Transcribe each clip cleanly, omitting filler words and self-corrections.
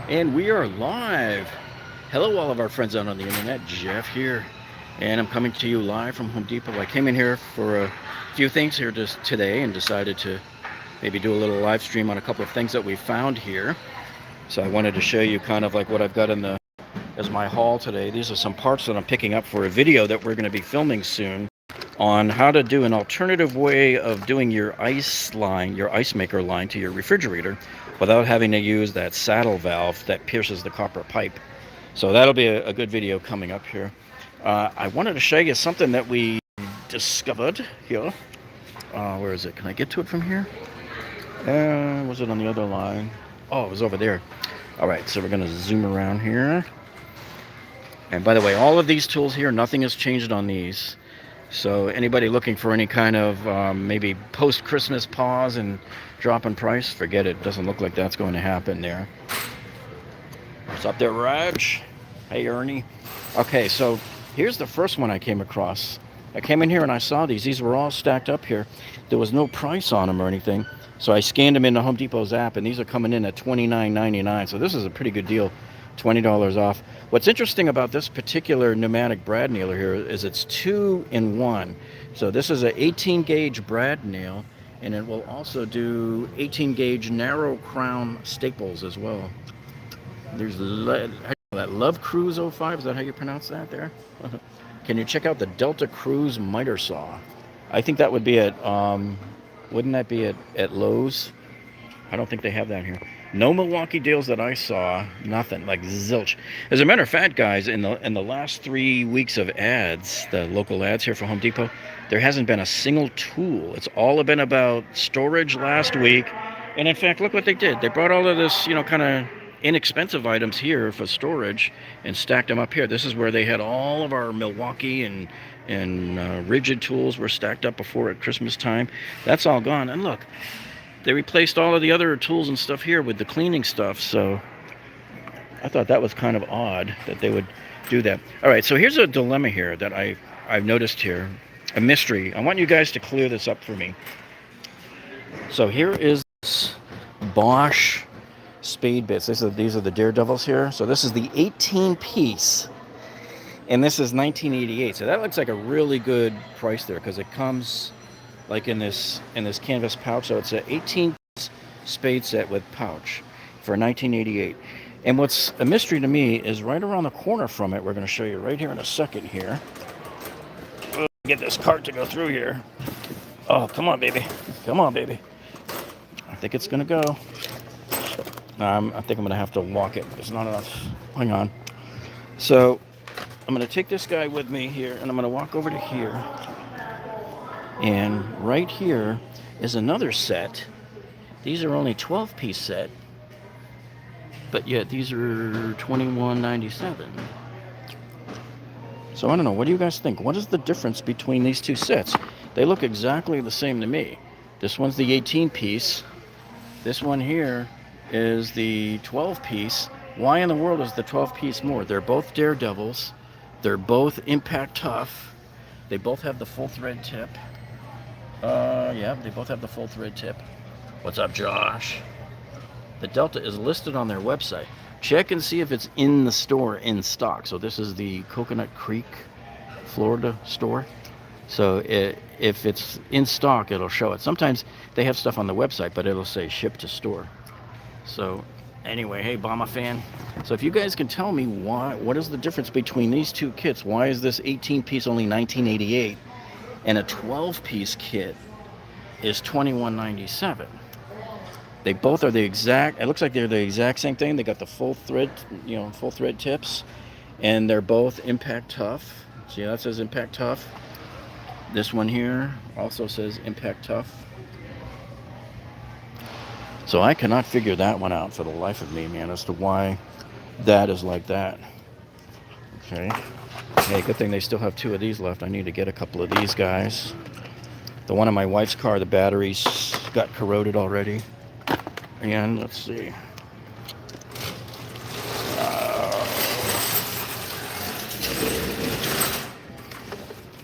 And we are live. Hello, all of our friends out on the internet. Jeff here, and I'm coming to you live from Home Depot. I came in here for a few things here just today and decided to maybe do a little live stream on a couple of things that we found here. So I wanted to show you kind of like what I've got in the as my haul today. These are some parts that I'm picking up for a video that we're going to be filming soon on how to do an alternative way of doing your ice line, your ice maker line to your refrigerator without having to use that saddle valve that pierces the copper pipe. So that'll be a good video coming up here. I wanted to show you something that we discovered here. Where is it? Can I get to it from here? Was it on the other line? Oh, it was over there. All right, so we're going to zoom around here. And by the way, all of these tools here, nothing has changed on these. So anybody looking for any kind of maybe post-Christmas pause and drop in price, forget it. Doesn't look like that's going to happen there. What's up there, Raj? Hey, Ernie. Okay, so here's the first one I came across. I came in here and I saw these. These were all stacked up here. There was no price on them or anything. So I scanned them in the Home Depot's app, and these are coming in at $29.99. So this is a pretty good deal, $20 off. What's interesting about this particular pneumatic brad nailer here is it's 2-in-1. So this is an 18 gauge brad nail, and it will also do 18 gauge narrow crown staples as well. There's that Love Cruise 05, is that how you pronounce that there? Can you check out the Delta Cruise miter saw? I think that would be at, wouldn't that be at Lowe's? I don't think they have that here. No Milwaukee deals that I saw, nothing, like zilch. As a matter of fact, guys, in the last 3 weeks of ads, the local ads here for Home Depot, there hasn't been a single tool. It's all been about storage last week. And in fact, look what they did. They brought all of this, kind of inexpensive items here for storage and stacked them up here. This is where they had all of our Milwaukee and Ridgid tools were stacked up before at Christmas time. That's all gone. And look, they replaced all of the other tools and stuff here with the cleaning stuff. So I thought that was kind of odd that they would do that. All right, so here's a dilemma here that I've noticed here, a mystery. I want you guys to clear this up for me. So here is Bosch spade bits. These are the Daredevils here. So this is the 18 piece, and this is 1988. So that looks like a really good price there because it comes like in this canvas pouch. So it's an 18 piece spade set with pouch for 1988. And what's a mystery to me is right around the corner from it, we're going to show you right here in a second here. Get this cart to go through here. Oh, come on, baby. Come on, baby. I think it's going to go. I think I'm going to have to walk it. There's not enough. Hang on. So I'm going to take this guy with me here, and I'm going to walk over to here. And right here is another set. These are only 12-piece set, but yet these are $21.97. So I don't know. What do you guys think? What is the difference between these two sets? They look exactly the same to me. This one's the 18-piece. This one here is the 12-piece. Why in the world is the 12-piece more? They're both Daredevils. They're both impact tough. They both have the full thread tip. Yeah, they both have the full thread tip. What's up, Josh? The Delta is listed on their website. Check and see if it's in the store in stock. So this is the Coconut Creek, Florida store. So if it's in stock, it'll show it. Sometimes they have stuff on the website, but it'll say ship to store. So anyway, hey, Bama Fan. So if you guys can tell me what is the difference between these two kits? Why is this 18-piece only $19.88 and a 12-piece kit is $21.97? They both are the exact, it looks like they're the exact same thing. They got the full thread, full thread tips, and they're both impact tough. See, that says impact tough. This one here also says impact tough. So I cannot figure that one out for the life of me, man, as to why that is like that. Okay. Hey, good thing they still have 2 of these left. I need to get a couple of these guys. The one in my wife's car, the batteries got corroded already. And let's see.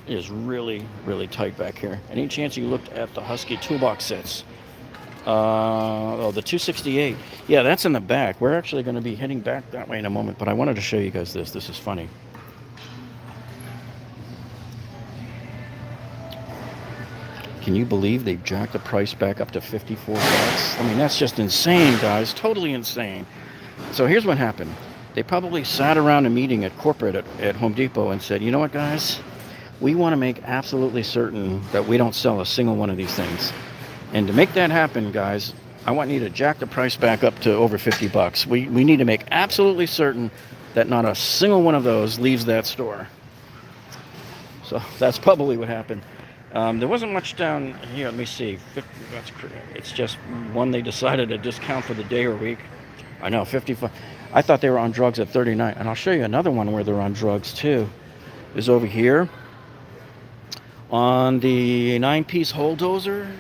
It is really, really tight back here. Any chance you looked at the Husky toolbox sets? Oh, the 268. Yeah, that's in the back. We're actually going to be heading back that way in a moment, but I wanted to show you guys this. This is funny. Can you believe they jacked the price back up to 54 bucks? I mean, that's just insane, guys. Totally insane. So here's what happened. They probably sat around a meeting at corporate at Home Depot and said, you know what, guys? We want to make absolutely certain that we don't sell a single one of these things. And to make that happen, guys, I want you to jack the price back up to over 50 bucks. We need to make absolutely certain that not a single one of those leaves that store. So that's probably what happened. There wasn't much down here. Let me see. It's just one they decided to discount for the day or week. I know, 55. I thought they were on drugs at 39. And I'll show you another one where they're on drugs too. Is over here on the 9-piece Bulldozer.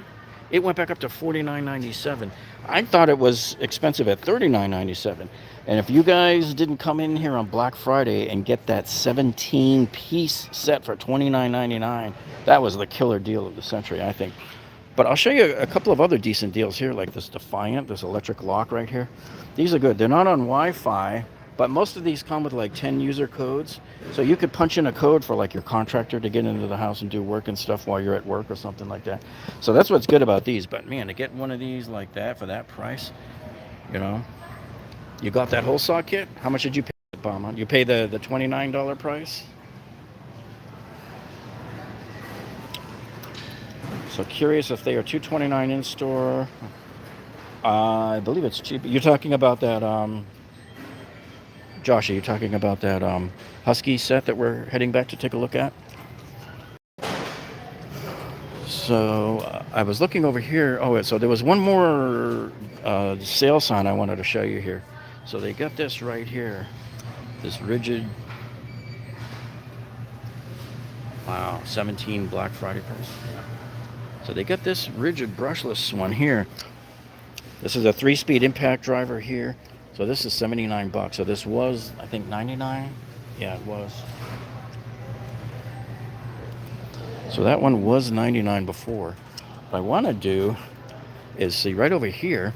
It went back up to $49.97. I thought it was expensive at $39.97. And if you guys didn't come in here on Black Friday and get that 17-piece set for $29.99, that was the killer deal of the century, I think. But I'll show you a couple of other decent deals here, like this Defiant, this electric lock right here. These are good. They're not on Wi-Fi, but most of these come with like 10 user codes. So you could punch in a code for like your contractor to get into the house and do work and stuff while you're at work or something like that. So that's what's good about these. But man, to get one of these like that for that price, you know, you got that whole saw kit? How much did you pay, Bama? You pay the $29 price? So curious if they are $229 in store. I believe it's cheap. You're talking about that, Josh, are you talking about that Husky set that we're heading back to take a look at? So I was looking over here. Oh, so there was one more sale sign I wanted to show you here. So they got this right here. This Ridgid. Wow, 17 Black Friday price. So they got this Ridgid brushless one here. This is a 3-speed impact driver here. So this is 79 bucks. So this was, I think, 99. Yeah, it was. So that one was 99 before. What I want to do is see right over here,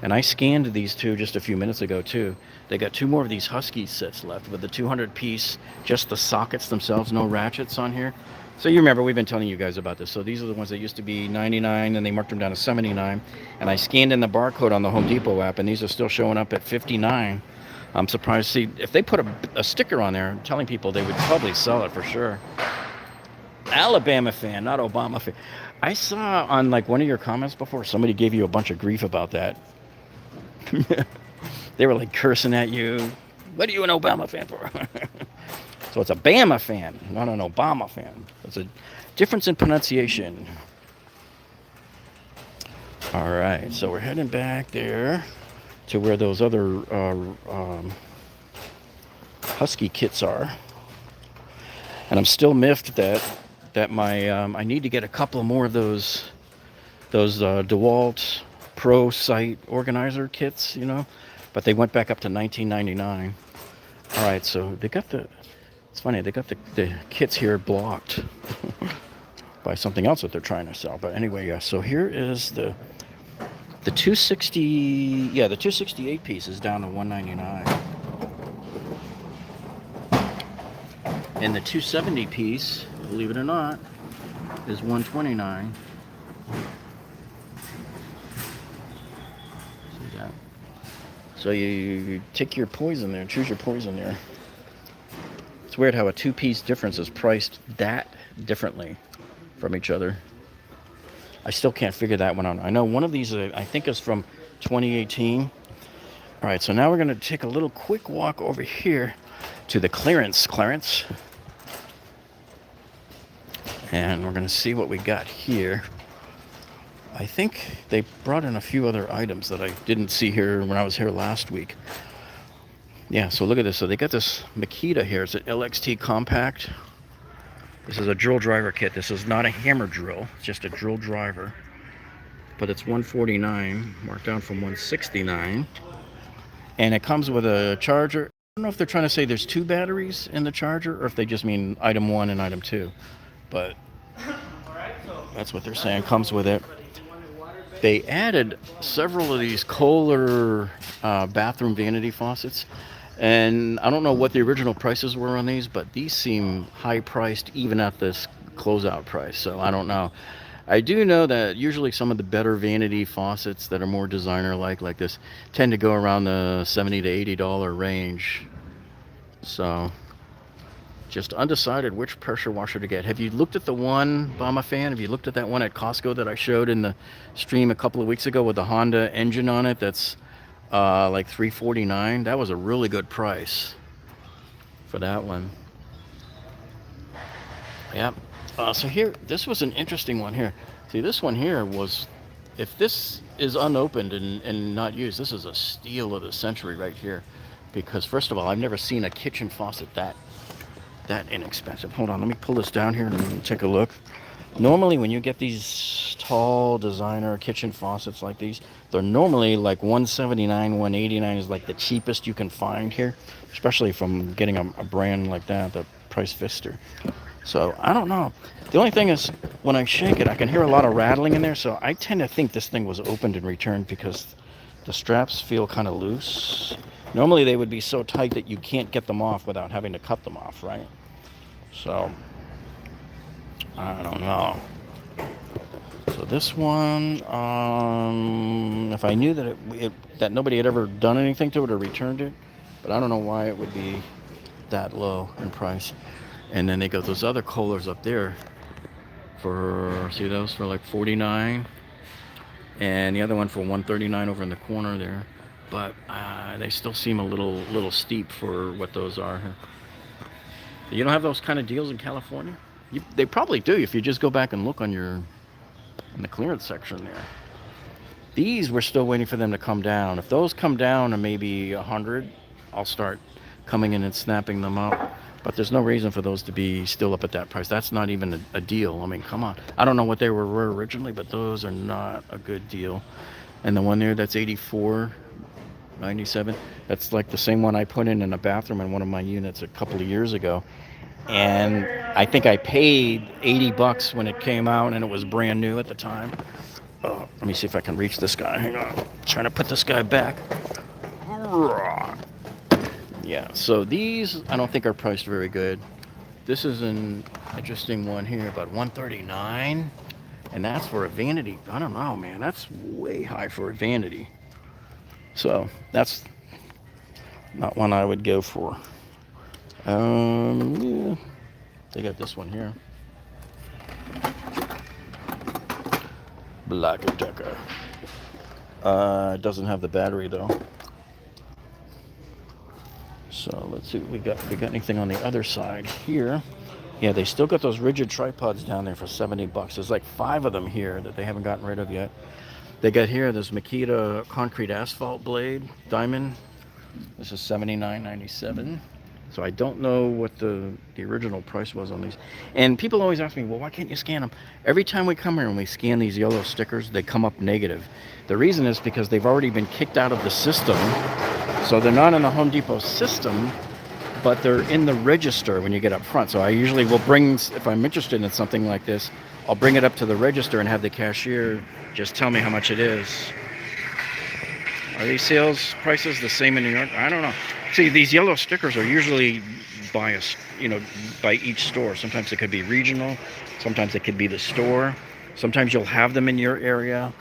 and I scanned these two just a few minutes ago too. They got two more of these Husky sets left with the 200-piece, just the sockets themselves, no ratchets on here. So you remember, we've been telling you guys about this. So these are the ones that used to be 99, and they marked them down to 79. And I scanned in the barcode on the Home Depot app, and these are still showing up at 59. I'm surprised. See, if they put a sticker on there telling people, they would probably sell it for sure. Alabama fan, not Obama fan. I saw on like one of your comments before, somebody gave you a bunch of grief about that. They were like cursing at you. What are you an Obama fan for? So it's a Bama fan, not an Obama fan. There's a difference in pronunciation. All right, so we're heading back there to where those other Husky kits are. And I'm still miffed that my I need to get a couple more of those DeWalt Pro Site Organizer kits, you know, but they went back up to $19.99. All right, so they got it's funny, they got the kits here blocked by something else that they're trying to sell. But anyway, yeah, so here is the 260, yeah, the 268 piece is down to $199. And the 270 piece, believe it or not, is $129. See that? So you take your poison there, choose your poison there. It's weird how a two-piece difference is priced that differently from each other. I still can't figure that one out. I know one of these, I think, is from 2018. All right, so now we're going to take a little quick walk over here to the clearance. And we're going to see what we got here. I think they brought in a few other items that I didn't see here when I was here last week. Yeah, so look at this. So they got this Makita here. It's an LXT Compact. This is a drill driver kit. This is not a hammer drill. It's just a drill driver. But it's $149, marked down from $169. And it comes with a charger. I don't know if they're trying to say there's two batteries in the charger, or if they just mean item 1 and item 2. But that's what they're saying. Comes with it. they added several of these Kohler bathroom vanity faucets. And I don't know what the original prices were on these, but these seem high priced even at this closeout price. So I don't know. I do know that usually some of the better vanity faucets that are more designer like this, tend to go around the $70 to $80 range. So just undecided which pressure washer to get. Have you looked at the one, Bama Fan? Have you looked at that one at Costco that I showed in the stream a couple of weeks ago with the Honda engine on it? That's like $349. That was a really good price for that one. Yep. So here, this was an interesting one here. See, this one here was, if this is unopened and not used, this is a steal of the century right here. Because first of all, I've never seen a kitchen faucet that inexpensive. Hold on, let me pull this down here and take a look. Normally when you get these tall designer kitchen faucets like these, they're normally like $179, $189 is like the cheapest you can find here, especially from getting a brand like that, the Pfister. So I don't know. The only thing is, when I shake it, I can hear a lot of rattling in there, so I tend to think this thing was opened and returned because the straps feel kind of loose. Normally they would be so tight that you can't get them off without having to cut them off, right? So I don't know. So this one, if I knew that that nobody had ever done anything to it or returned it, but I don't know why it would be that low in price. And then they got those other Kohlers up there for, see those, for like $49, and the other one for $139 over in the corner there. But they still seem a little steep for what those are. You don't have those kind of deals in California? They probably do if you just go back and look on in the clearance section there. These, we're still waiting for them to come down. If those come down to maybe 100, I'll start coming in and snapping them up. But there's no reason for those to be still up at that price. That's not even a deal. I mean, come on. I don't know what they were originally, but those are not a good deal. And the one there that's $84.97, that's like the same one I put in a bathroom in one of my units a couple of years ago. And I think I paid $80 when it came out, and it was brand new at the time. Oh, let me see if I can reach this guy. Hang on. I'm trying to put this guy back. Yeah, so these I don't think are priced very good. This is an interesting one here, about $139, and that's for a vanity. I don't know, man. That's way high for a vanity. So that's not one I would go for. Yeah. They got this one here. Black Decker. It doesn't have the battery though. So let's see what we got. We got anything on the other side here? Yeah, they still got those rigid tripods down there for $70. There's like 5 of them here that they haven't gotten rid of yet. They got here this Makita concrete asphalt blade diamond. This is $79.97. So I don't know what the original price was on these. And people always ask me, well, why can't you scan them? Every time we come here and we scan these yellow stickers, they come up negative. The reason is because they've already been kicked out of the system. So they're not in the Home Depot system, but they're in the register when you get up front. So I usually will bring, if I'm interested in something like this, I'll bring it up to the register and have the cashier just tell me how much it is. Are these sales prices the same in New York? I don't know. See, these yellow stickers are usually by each store. Sometimes it could be regional. Sometimes it could be the store. Sometimes you'll have them in your area.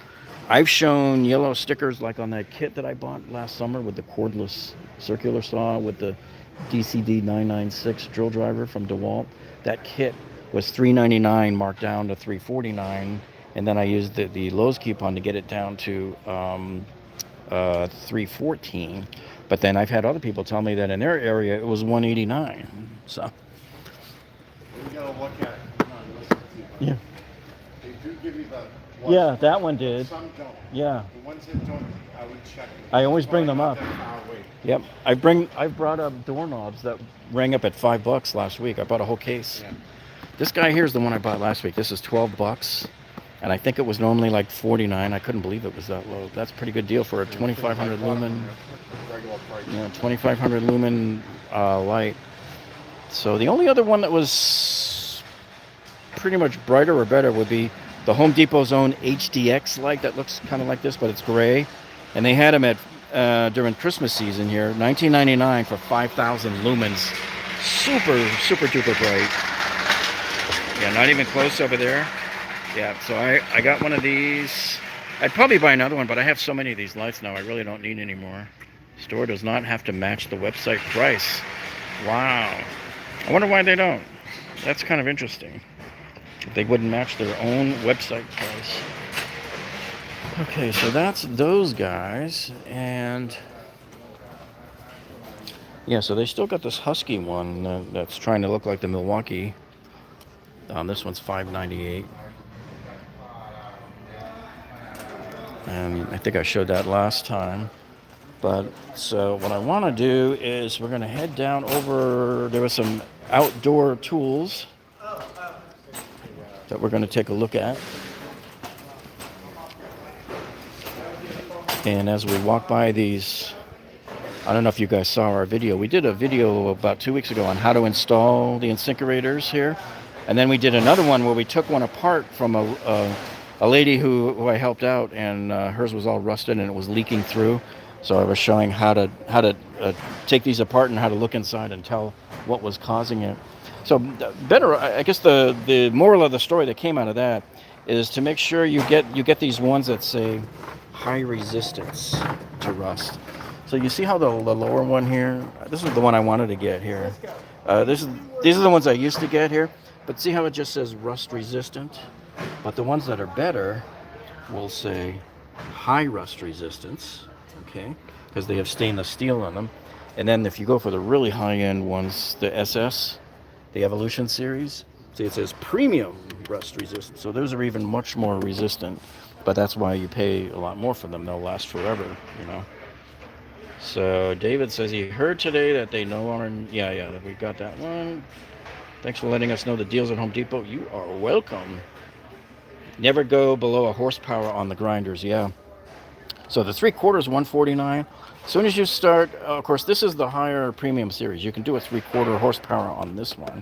I've shown yellow stickers like on that kit that I bought last summer with the cordless circular saw with the DCD 996 drill driver from DeWalt. That kit was $3.99 marked down to $3.49, and then I used the Lowe's coupon to get it down to $3.14. But then I've had other people tell me that in their area it was $1.89. So You gotta look at. yeah. They do give you the. Yeah, that one did. Some don't. Yeah. The ones that don't, I would check. I always bring them up. Not that far away. Yep. I've brought up doorknobs that rang up at $5 last week. I bought a whole case. Yeah. This guy here is the one I bought last week. This is $12, and I think it was normally like $49. I couldn't believe it was that low. That's a pretty good deal for a 2500 lumen. Regular price. 2500 lumen light. So the only other one that was pretty much brighter or better would be the Home Depot's own HDX light that looks kind of like this, but it's gray. And they had them at during Christmas season here, $19.99 for 5,000 lumens. Super, super duper bright. Yeah, not even close over there. Yeah, so I got one of these. I'd probably buy another one, but I have so many of these lights now, I really don't need any more. Store does not have to match the website price. Wow. I wonder why they don't. That's kind of interesting. They wouldn't match their own website price. Okay, so that's those guys. And yeah, so they still got this Husky one that's trying to look like the Milwaukee. This one's $5.98. And I think I showed that last time. But so what I want to do is we're going to head down over. There were some outdoor tools that we're going to take a look at. And as we walk by these, I don't know if you guys saw our video. We did a video about 2 weeks ago on how to install the InSinkErators here. And then we did another one where we took one apart from a lady who I helped out, and hers was all rusted and it was leaking through. So I was showing how to take these apart and how to look inside and tell what was causing it. So better, I guess the moral of the story that came out of that is to make sure you get these ones that say high resistance to rust. So you see how the lower one here, this is the one I wanted to get here. These are the ones I used to get here, but see how it just says rust resistant? But the ones that are better will say high rust resistance, okay, because they have stainless steel on them. And then if you go for the really high-end ones, the SS, the Evolution series, see it says premium rust resistant. So those are even much more resistant, but that's why you pay a lot more for them. They'll last forever, you know. So David says he heard today that they no longer, yeah, we got that one. Thanks for letting us know the deals at Home Depot. You are welcome. Never go below a horsepower on the grinders, yeah. So the 3/4 149. As soon as you start, of course, this is the higher premium series. You can do a 3/4 horsepower on this one,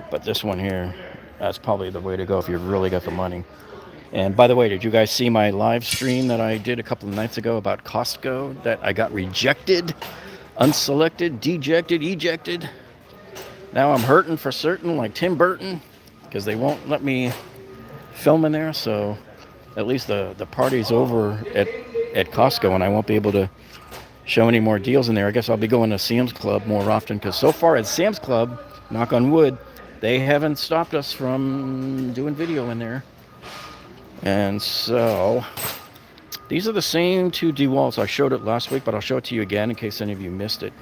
but this one here, that's probably the way to go if you've really got the money. And by the way, did you guys see my live stream that I did a couple of nights ago about Costco that I got rejected, unselected, dejected, ejected? Now I'm hurting for certain, like Tim Burton, because they won't let me film in there. So at least the party's over at Costco, and I won't be able to show any more deals in there. I guess I'll be going to Sam's Club more often, because so far at Sam's Club, knock on wood, they haven't stopped us from doing video in there. And so these are the same two DeWalts. I showed it last week, but I'll show it to you again in case any of you missed it.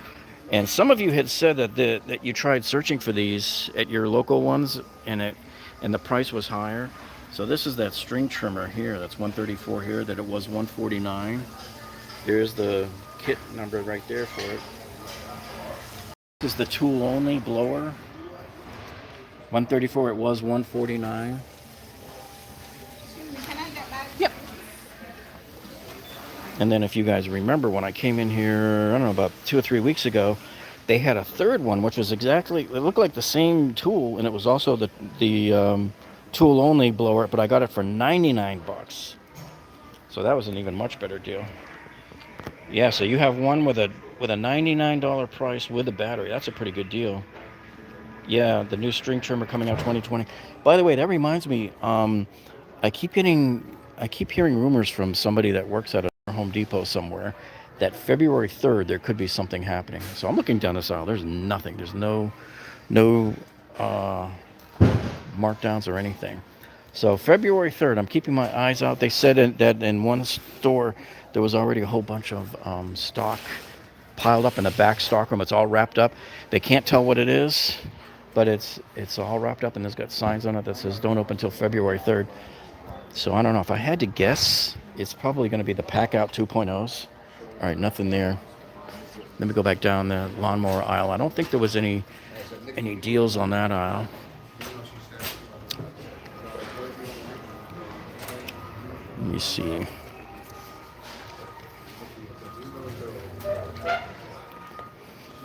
And some of you had said that you tried searching for these at your local ones, and the price was higher. So this is that string trimmer here. That's $134 here. That it was $149. There's the kit number right there for it. This is the tool only blower. $134. It was $149. Yep. And then if you guys remember, when I came in here, I don't know, about 2 or 3 weeks ago, they had a third one, which was exactly, it looked like the same tool, and it was also the tool only blower, but I got it for 99 bucks. So that was an even much better deal. Yeah, so you have one with a $99 price with a battery. That's a pretty good deal. Yeah, the new string trimmer coming out 2020. By the way, that reminds me, I keep hearing rumors from somebody that works at a Home Depot somewhere that February 3rd there could be something happening. So I'm looking down this aisle. There's nothing. There's no markdowns or anything. So February 3rd, I'm keeping my eyes out. They said that in one store there was already a whole bunch of stock piled up in the back stockroom. It's all wrapped up. They can't tell what it is, but it's all wrapped up, and it's got signs on it that says don't open until February 3rd. So I don't know. If I had to guess, it's probably going to be the Pack Out 2.0s. All right, nothing there. Let me go back down the lawnmower aisle. I don't think there was any deals on that aisle. Let me see.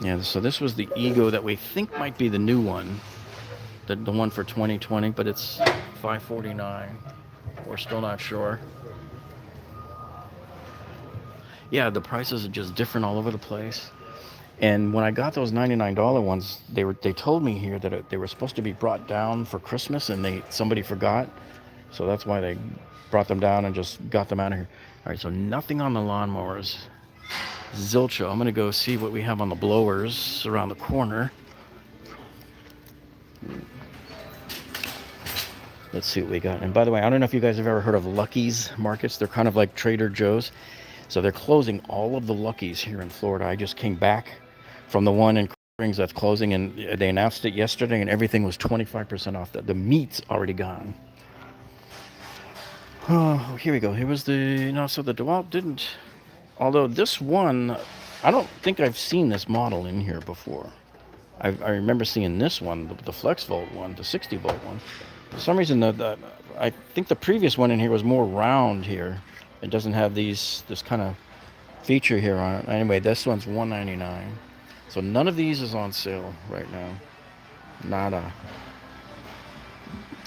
Yeah, so this was the Ego that we think might be the new one, the one for 2020, but it's $549. We're still not sure. Yeah, the prices are just different all over the place. And when I got those $99 ones, they told me here that they were supposed to be brought down for Christmas, and somebody forgot, so that's why they brought them down and just got them out of here. All right, so nothing on the lawnmowers. Zilch. I'm gonna go see what we have on the blowers around the corner. Let's see what we got. And by the way, I don't know if you guys have ever heard of Lucky's Markets. They're kind of like Trader Joe's. So they're closing all of the Lucky's here in Florida. I just came back from the one in Springs that's closing, and they announced it yesterday, and everything was 25% off. The meat's already gone. Oh, here we go. Here was so the DeWalt didn't, although this one, I don't think I've seen this model in here before. I remember seeing this one, the Flex Volt one, the 60 volt one. For some reason, I think the previous one in here was more round here. It doesn't have this kind of feature here on it. Anyway, this one's $199. So none of these is on sale right now. Nada.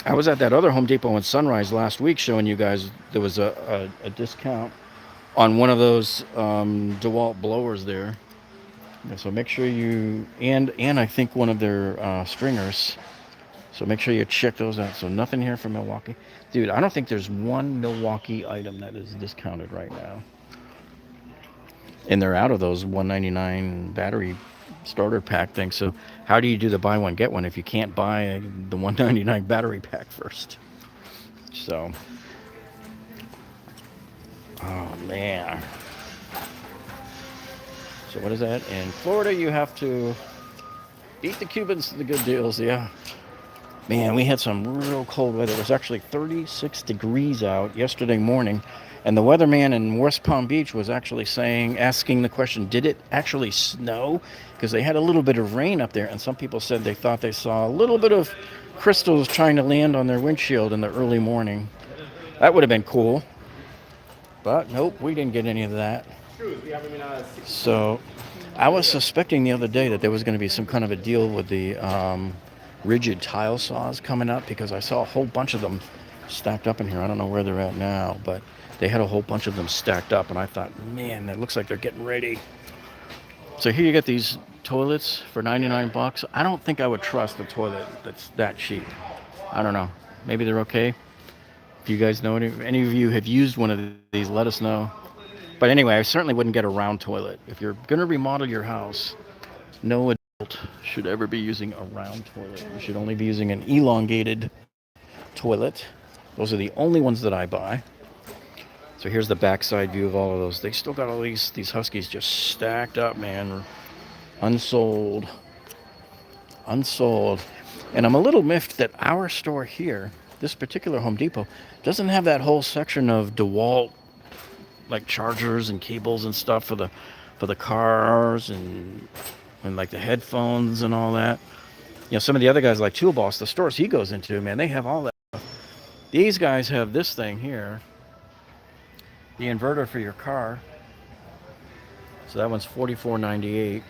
I was at that other Home Depot in Sunrise last week showing you guys there was a discount on one of those DeWalt blowers there. Yeah, so make sure you, and I think one of their stringers. So make sure you check those out. So nothing here from Milwaukee. Dude, I don't think there's one Milwaukee item that is discounted right now. And they're out of those $199 battery starter pack things. So how do you do the buy one, get one if you can't buy the $199 battery pack first? So, oh man. So what is that? In Florida, you have to beat the Cubans to the good deals, yeah. Man, we had some real cold weather. It was actually 36 degrees out yesterday morning. And the weatherman in West Palm Beach was actually asking the question, did it actually snow? Because they had a little bit of rain up there. And some people said they thought they saw a little bit of crystals trying to land on their windshield in the early morning. That would have been cool. But nope, we didn't get any of that. So I was suspecting the other day that there was going to be some kind of a deal with the rigid tile saws coming up, because I saw a whole bunch of them stacked up in here. I don't know where they're at now, but they had a whole bunch of them stacked up, and I thought, man, that looks like they're getting ready. So here you get these toilets for 99 bucks. I don't think I would trust a toilet that's that cheap. I don't know. Maybe they're okay. If you guys know any of you have used one of these, let us know. But anyway, I certainly wouldn't get a round toilet. If you're going to remodel your house, no adult should ever be using a round toilet. You should only be using an elongated toilet. Those are the only ones that I buy. So here's the backside view of all of those. They still got all these Huskies just stacked up, man. Unsold. Unsold. And I'm a little miffed that our store here, this particular Home Depot, doesn't have that whole section of DeWalt, like chargers and cables and stuff for the cars and like the headphones and all that. You know, some of the other guys like Tool Boss, the stores he goes into, man, they have all that stuff. These guys have this thing here, the inverter for your car. So that one's $44.98.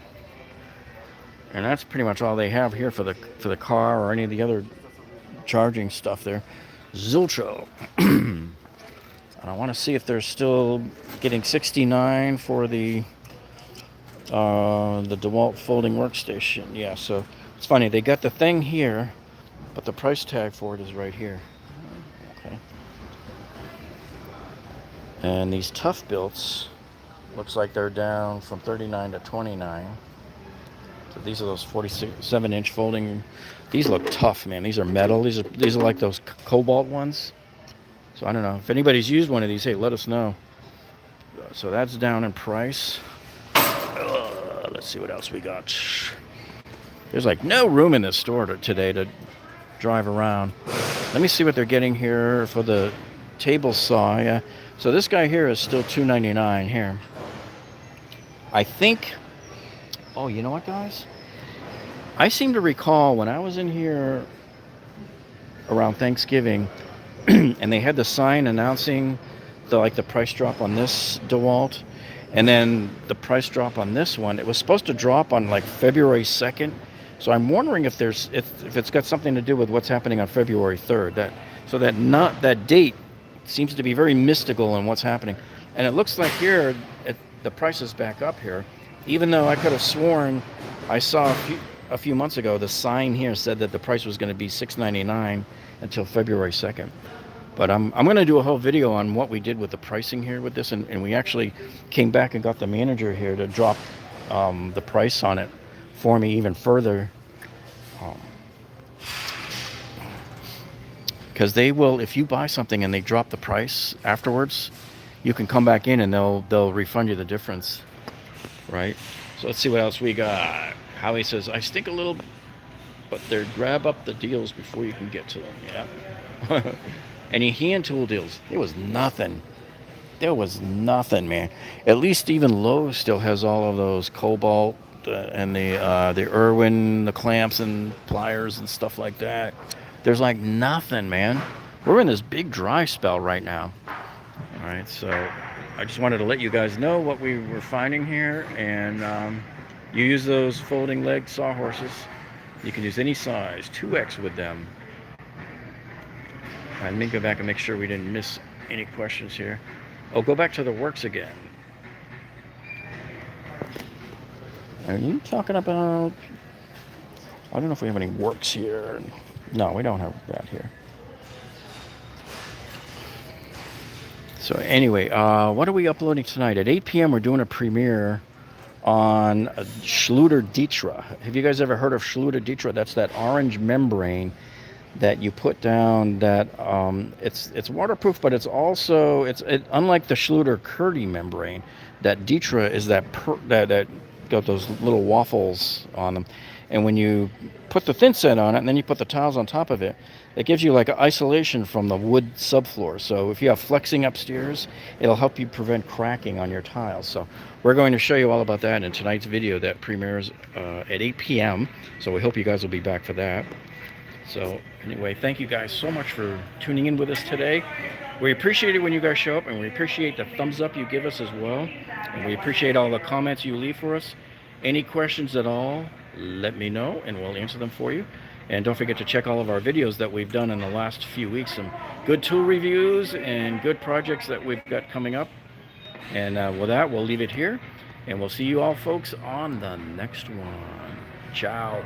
And that's pretty much all they have here for the car or any of the other charging stuff there. Zilcho. And I want to see if they're still getting $69 for the DeWalt folding workstation. Yeah, so it's funny, they got the thing here, but the price tag for it is right here. Okay. And these Tough Builts, looks like they're down from $39 to $29. So these are those 47-inch folding. These look tough, man. These are metal. These are like those cobalt ones. So I don't know. If anybody's used one of these, hey, let us know. So that's down in price. Let's see what else we got. There's like no room in this store today to drive around. Let me see what they're getting here for the table saw. Yeah. So this guy here is still $2.99 here. I think. Oh, you know what, guys? I seem to recall when I was in here around Thanksgiving, and they had the sign announcing the price drop on this DeWalt, and then the price drop on this one. It was supposed to drop on like February 2nd. So I'm wondering if it's got something to do with what's happening on February 3rd. That date seems to be very mystical in what's happening. And it looks like here, the price is back up here. Even though I could have sworn I saw a few months ago, the sign here said that the price was going to be $6.99 until February 2nd. But I'm going to do a whole video on what we did with the pricing here with this. And we actually came back and got the manager here to drop the price on it for me even further. Because they will, if you buy something and they drop the price afterwards, you can come back in and they'll refund you the difference, right? So let's see what else we got. Howie says, I stink a little, but they grab up the deals before you can get to them. Yeah. Any hand tool deals? There was nothing. There was nothing, man. At least even Lowe's still has all of those Cobalt and the Irwin, the clamps and pliers and stuff like that. There's like nothing, man. We're in this big dry spell right now. All right, so I just wanted to let you guys know what we were finding here. And you use those folding leg sawhorses. You can use any size, 2X with them. Let me go back and make sure we didn't miss any questions here. Oh, go back to the works again. Are you talking about... I don't know if we have any works here. No, we don't have that here. So anyway, what are we uploading tonight? At 8 p.m. we're doing a premiere on Schluter Dietra. Have you guys ever heard of Schluter Dietra? That's that orange membrane that you put down. That it's waterproof, but it's also unlike the Schluter Curdy membrane. That Dietra is that got those little waffles on them. And when you put the thin set on it and then you put the tiles on top of it, it gives you like an isolation from the wood subfloor. So if you have flexing upstairs, it'll help you prevent cracking on your tiles. So we're going to show you all about that in tonight's video that premieres at 8 p.m. So we hope you guys will be back for that. So anyway, thank you guys so much for tuning in with us today. We appreciate it when you guys show up, and we appreciate the thumbs up you give us as well. And we appreciate all the comments you leave for us. Any questions at all, let me know and we'll answer them for you. And don't forget to check all of our videos that we've done in the last few weeks. Some good tool reviews and good projects that we've got coming up. And with that, we'll leave it here. And we'll see you all folks on the next one. Ciao.